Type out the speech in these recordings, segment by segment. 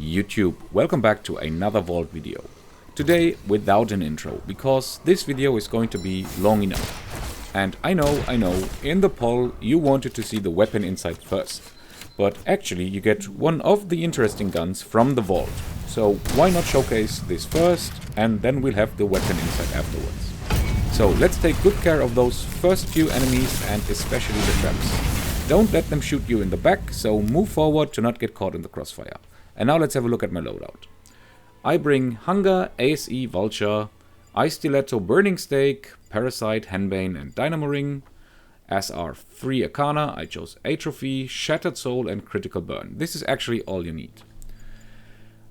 YouTube, welcome back to another Vault video. Today without an intro, because this video is going to be long enough. And I know, in the poll you wanted to see the weapon inside first. But actually you get one of the interesting guns from the Vault. So why not showcase this first, and then we'll have the weapon inside afterwards. So let's take good care of those first few enemies, and especially the traps. Don't let them shoot you in the back, so move forward to not get caught in the crossfire. And now let's have a look at my loadout. I bring Hunger, ASE, Vulture, Ice Stiletto, Burning Stake, Parasite, Henbane and Dynamo Ring. As our 3 Arcana, I chose Atrophy, Shattered Soul and Critical Burn. This is actually all you need.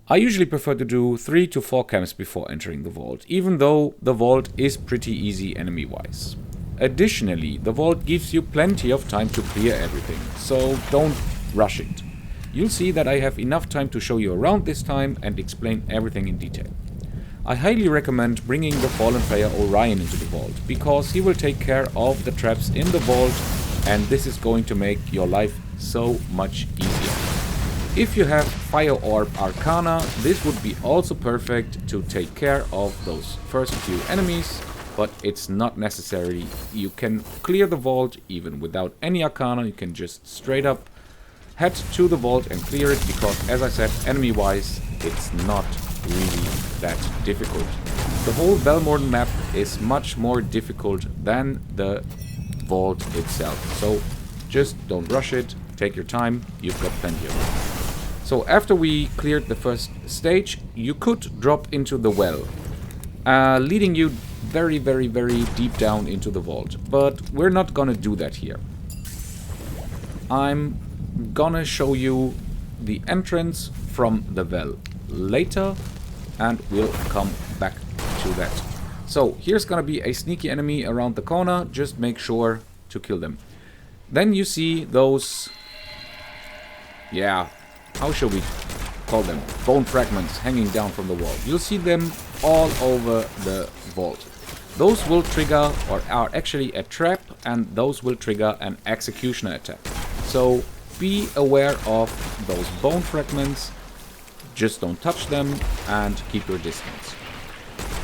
I usually prefer to do 3 to 4 camps before entering the Vault, even though the Vault is pretty easy enemy-wise. Additionally, the Vault gives you plenty of time to clear everything, so don't rush it. You'll see that I have enough time to show you around this time and explain everything in detail. I highly recommend bringing the fallen player Orion into the Vault, because he will take care of the traps in the Vault, and this is going to make your life so much easier. If you have Fire Orb Arcana, this would be also perfect to take care of those first few enemies, but it's not necessary. You can clear the Vault even without any Arcana. You can just straight up head to the Vault and clear it, because as I said, enemy wise it's not really that difficult. The whole Velmorne Map is much more difficult than the Vault itself, so just don't rush it, take your time, you've got plenty of time. So after we cleared the first stage, you could drop into the well, leading you very deep down into the Vault, but we're not gonna do that here. I'm gonna show you the entrance from the well later, and we'll come back to that. So here's gonna be a sneaky enemy around the corner, just make sure to kill them. Then you see those, how shall we call them, bone fragments hanging down from the wall. You'll see them all over the Vault. Those will trigger, or are actually a trap, and those will trigger an executioner attack. So be aware of those bone fragments, just don't touch them and keep your distance.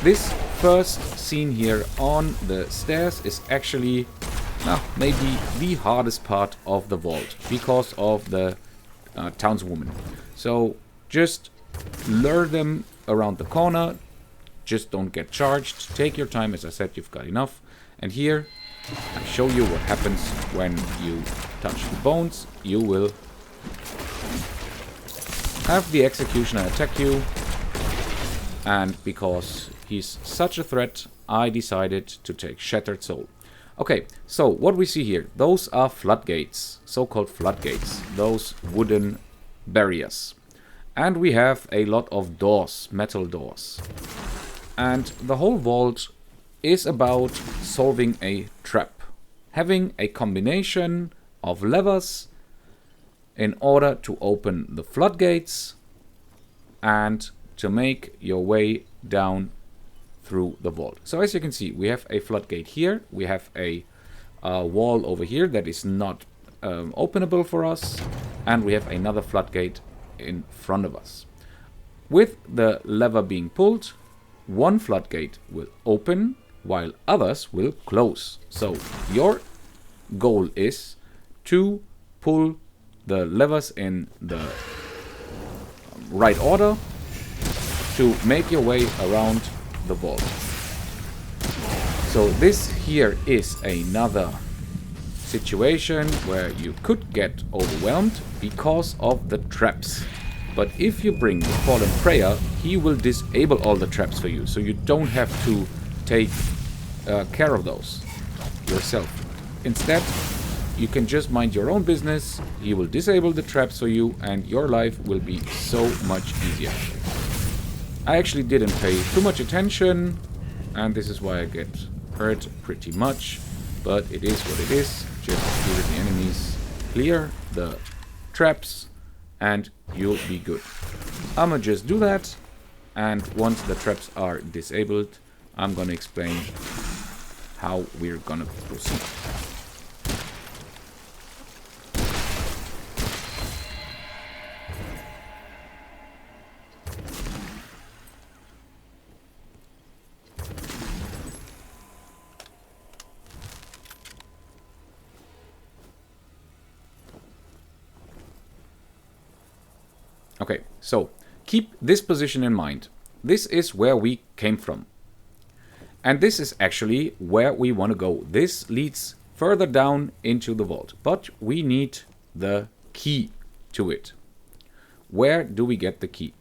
This first scene here on the stairs is actually maybe the hardest part of the Vault, because of the townswoman. So just lure them around the corner, just don't get charged, take your time, as I said, you've got enough. And here I show you what happens when you touch the bones. You will have the executioner attack you, and because he's such a threat, I decided to take Shattered Soul. Okay, so what we see here, those are floodgates, so-called floodgates, those wooden barriers. And we have a lot of doors, metal doors. And the whole Vault is about solving a trap, having a combination of levers in order to open the floodgates and to make your way down through the Vault. So as you can see, we have a floodgate here, we have a wall over here that is not openable for us, and we have another floodgate in front of us. With the lever being pulled, one floodgate will open while others will close. So your goal is to pull the levers in the right order to make your way around the Vault. So this here is another situation where you could get overwhelmed because of the traps. But if you bring the fallen prayer, he will disable all the traps for you, so you don't have to take care of those yourself. Instead, you can just mind your own business, he will disable the traps for you, and your life will be so much easier. I actually didn't pay too much attention, and this is why I get hurt pretty much, but it is what it is. Just clear the enemies, clear the traps, and you'll be good. I'ma just do that, and once the traps are disabled, I'm gonna explain how we're gonna proceed. Okay, so keep this position in mind. This is where we came from. And this is actually where we want to go. This leads further down into the vault. But we need the key to it. Where do we get the key?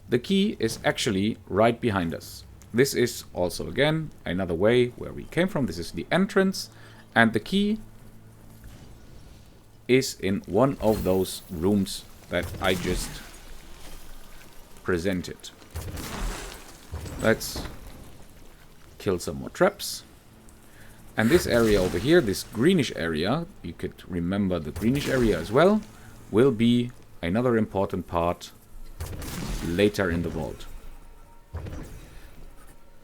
The key is actually right behind us. This is also, again, another way where we came from. This is the entrance. And the key is in one of those rooms that I just presented. Let's kill some more traps. And this area over here, this greenish area, you could remember the greenish area as well, will be another important part later in the vault.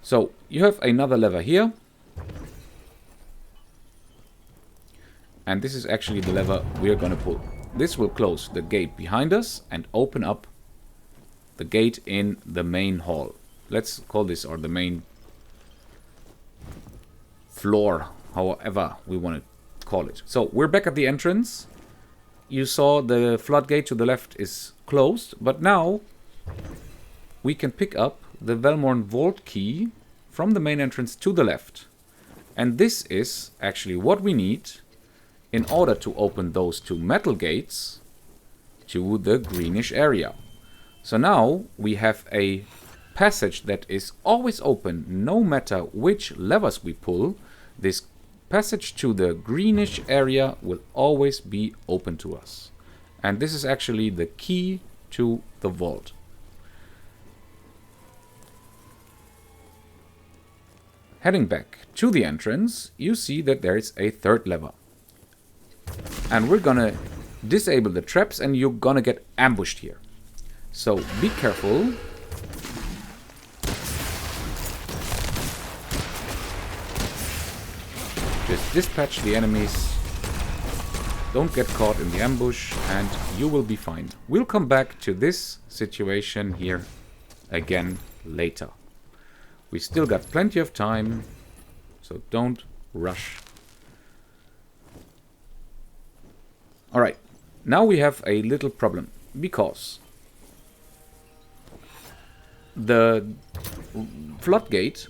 So you have another lever here. And this is actually the lever we are going to pull. This will close the gate behind us and open up the gate in the main hall. Let's call this, or the main floor, however we want to call it. So we're back at the entrance. You saw the floodgate to the left is closed, but now we can pick up the Velmorne vault key from the main entrance to the left. And this is actually what we need in order to open those two metal gates to the greenish area. So now we have a passage that is always open, no matter which levers we pull. This passage to the greenish area will always be open to us. And this is actually the key to the vault. Heading back to the entrance, you see that there is a third lever. And we're gonna disable the traps and you're gonna get ambushed here. So be careful. Just dispatch the enemies. Don't get caught in the ambush and you will be fine. We'll come back to this situation here again later. We still got plenty of time, so don't rush. Alright, now we have a little problem, because the floodgate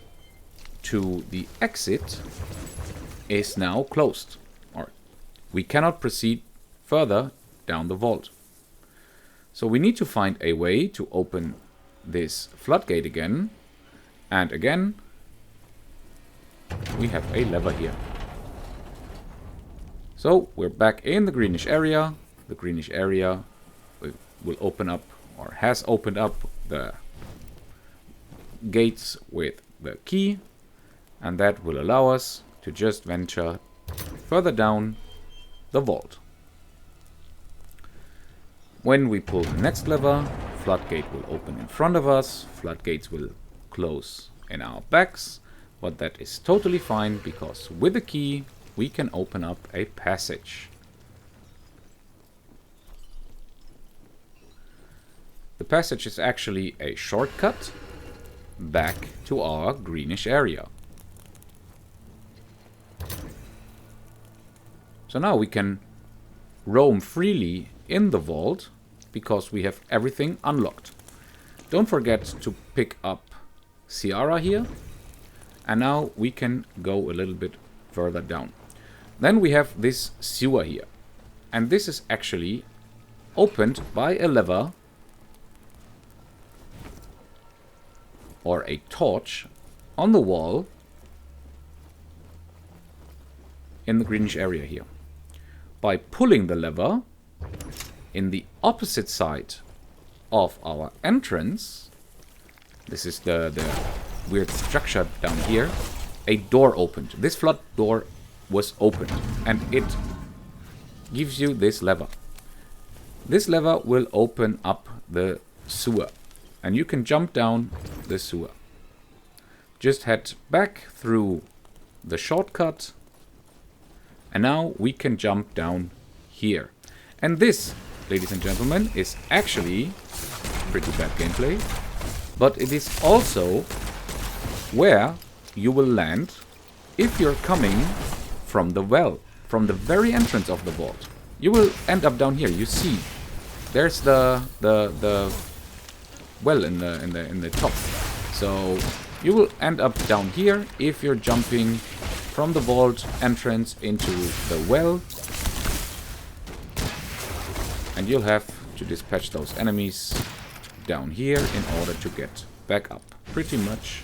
to the exit is now closed. Or we cannot proceed further down the vault. So we need to find a way to open this floodgate again. And again, we have a lever here. So we're back in the greenish area. The greenish area will open up, or has opened up, the gates with the key. And that will allow us to just venture further down the vault. When we pull the next lever, floodgate will open in front of us. Floodgates will close in our backs. But that is totally fine, because with the key we can open up a passage. The passage is actually a shortcut back to our greenish area. So now we can roam freely in the vault because we have everything unlocked. Don't forget to pick up Ciara here. And now we can go a little bit further down. Then we have this sewer here. And this is actually opened by a lever or a torch on the wall in the greenish area here. By pulling the lever in the opposite side of our entrance, this is the weird structure down here, a door opened. This flood door was opened and it gives you this lever. This lever will open up the sewer and you can jump down the sewer. Just head back through the shortcut and now we can jump down here. And this, ladies and gentlemen, is actually pretty bad gameplay, but it is also where you will land if you're coming from the well, from the very entrance of the vault. You will end up down here. You see there's the well in the top. So you will end up down here if you're jumping from the vault entrance into the well. And you'll have to dispatch those enemies down here in order to get back up. Pretty much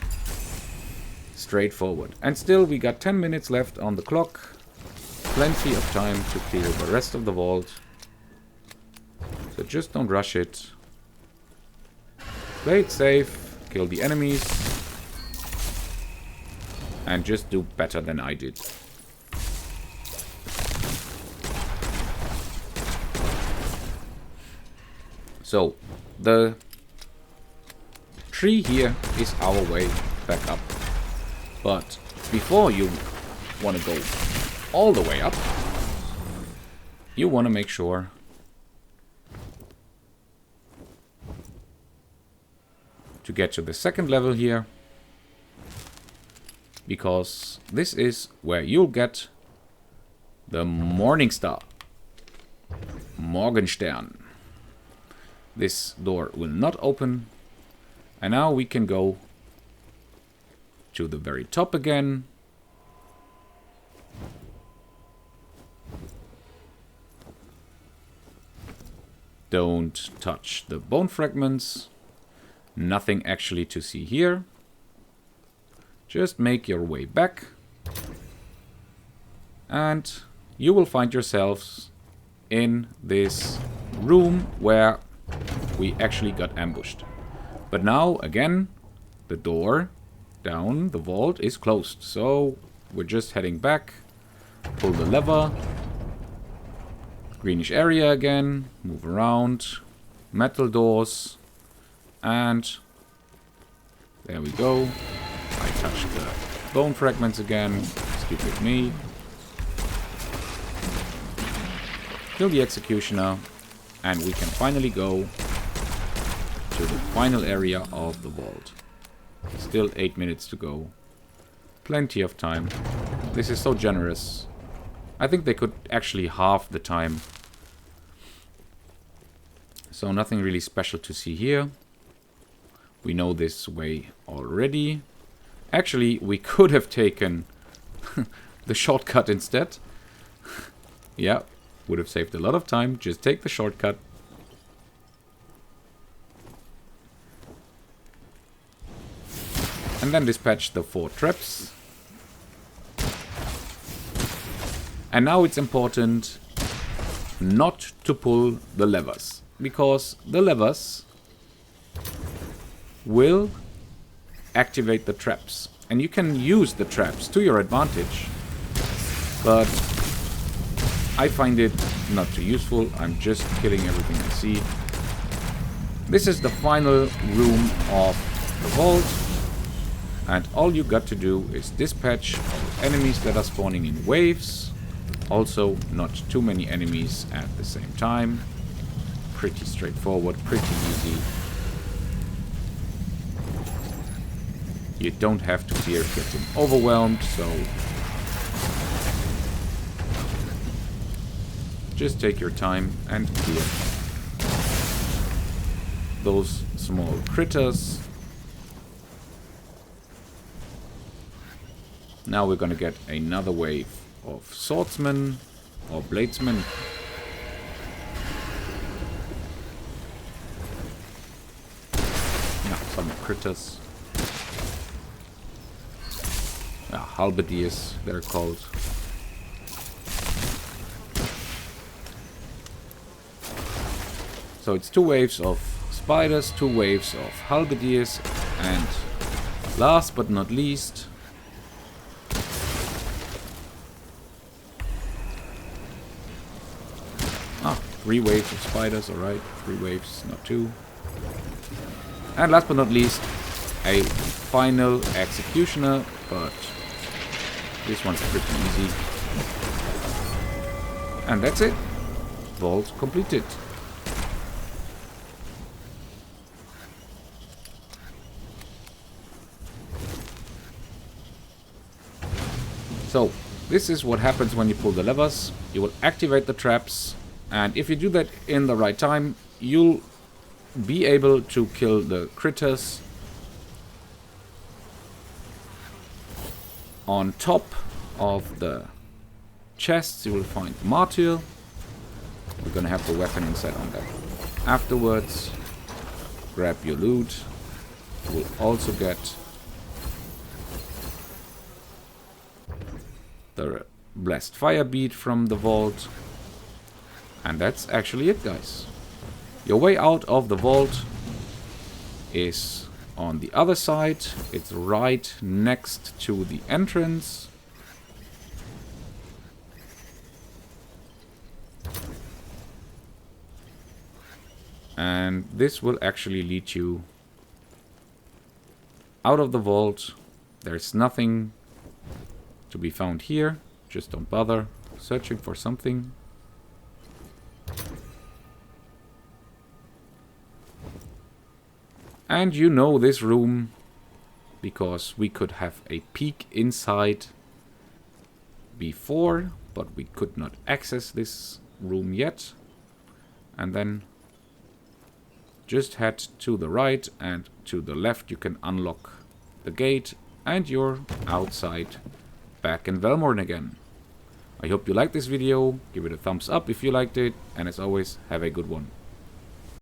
straightforward. And still we got 10 minutes left on the clock. Plenty of time to clear the rest of the vault. So just don't rush it. Play it safe. Kill the enemies. And just do better than I did. So, the tree here is our way back up. But before you want to go all the way up, you want to make sure to get to the second level here. Because this is where you'll get the Morning Star. Morgenstern. This door will not open. And now we can go to the very top again. Don't touch the bone fragments. Nothing actually to see here. Just make your way back. And you will find yourselves in this room where we actually got ambushed. But now, again, the door down the vault is closed. So we're just heading back. Pull the lever. Greenish area again. Move around. Metal doors. And there we go. I touched the bone fragments again. Stupid me. Kill the executioner. And we can finally go to the final area of the vault. Still 8 minutes to go. Plenty of time. This is so generous. I think they could actually halve the time. So nothing really special to see here. We know this way already. Actually, we could have taken the shortcut instead. Yeah, would have saved a lot of time. Just take the shortcut. And then dispatch the 4 traps. And now it's important not to pull the levers. Because the levers will activate the traps. And you can use the traps to your advantage. But I find it not too useful. I'm just killing everything I see. This is the final room of the vault. And all you got to do is dispatch enemies that are spawning in waves. Also, not too many enemies at the same time. Pretty straightforward, pretty easy. You don't have to fear getting overwhelmed, so just take your time and clear those small critters. Now we're gonna get another wave of swordsmen or bladesmen. Yeah, some critters. Halberdiers, they're called. So it's 2 waves of spiders, 2 waves of halberdiers, and last but not least, three waves of spiders, alright. 3 waves, not 2. And last but not least, a final executioner, but this one's pretty easy. And that's it. Vault completed. So, this is what happens when you pull the levers. You will activate the traps. And if you do that in the right time, you'll be able to kill the critters on top of the chests. You will find martyr. We're gonna have the weapon inside on that. Afterwards, grab your loot. You will also get the blessed fire bead from the vault. And that's actually it, guys. Your way out of the vault is on the other side. It's right next to the entrance. And this will actually lead you out of the vault. There's nothing to be found here. Just don't bother searching for something. And you know this room because we could have a peek inside before, but we could not access this room yet. And then just head to the right, and to the left you can unlock the gate and you're outside back in Velmorne again. I hope you liked this video. Give it a thumbs up if you liked it, and as always, have a good one.